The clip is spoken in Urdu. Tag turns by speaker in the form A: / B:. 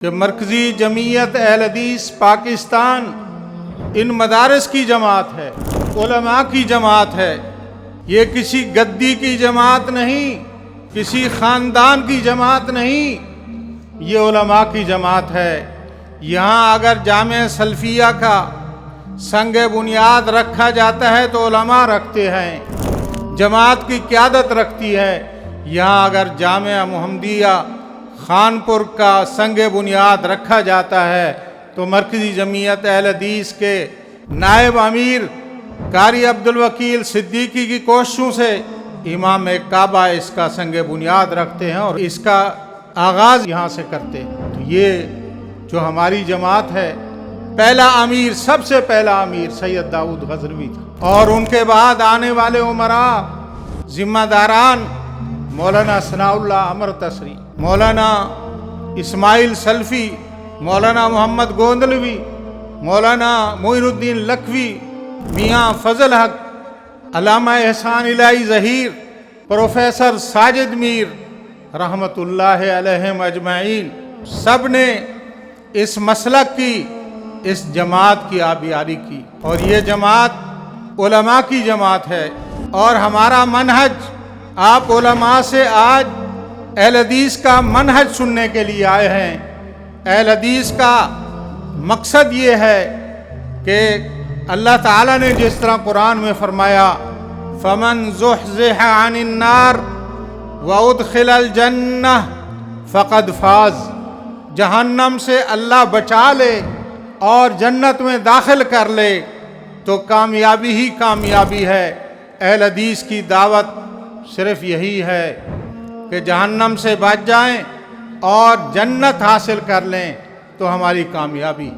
A: کہ مرکزی جمعیت اہل حدیث پاکستان ان مدارس کی جماعت ہے، علماء کی جماعت ہے۔ یہ کسی گدی کی جماعت نہیں، کسی خاندان کی جماعت نہیں، یہ علماء کی جماعت ہے۔ یہاں اگر جامعہ سلفیہ کا سنگ بنیاد رکھا جاتا ہے تو علماء رکھتے ہیں، جماعت کی قیادت رکھتی ہے۔ یہاں اگر جامعہ محمدیہ خانپور کا سنگ بنیاد رکھا جاتا ہے تو مرکزی جمعیت اہل حدیث کے نائب امیر قاری عبدالوکیل صدیقی کی کوششوں سے امام کعبہ اس کا سنگ بنیاد رکھتے ہیں اور اس کا آغاز یہاں سے کرتے ہیں۔ تو یہ جو ہماری جماعت ہے، پہلا امیر، سب سے پہلا امیر سید داؤد غزنوی تھا، اور ان کے بعد آنے والے عمراء ذمہ داران مولانا ثناء اللہ امر تسری، مولانا اسماعیل سلفی، مولانا محمد گوندلوی، مولانا معین الدین لکھوی، میاں فضل حق، علامہ احسان الہی ظہیر، پروفیسر ساجد میر رحمت اللہ علیہم اجمعین، سب نے اس مسلک کی، اس جماعت کی آبیاری کی، اور یہ جماعت علماء کی جماعت ہے۔ اور ہمارا منہج، آپ علماء سے آج اہل حدیث کا منہج سننے کے لیے آئے ہیں۔ اہل حدیث کا مقصد یہ ہے کہ اللہ تعالیٰ نے جس طرح قرآن میں فرمایا فَمَنْ زُحْزِحَ عَنِ النَّارِ وَأُدْخِلَ الْجَنَّةَ فَقَدْ فَازَ، جہنم سے اللہ بچا لے اور جنت میں داخل کر لے تو کامیابی ہی کامیابی ہے۔ اہل حدیث کی دعوت صرف یہی ہے کہ جہنم سے بچ جائیں اور جنت حاصل کر لیں تو ہماری کامیابی۔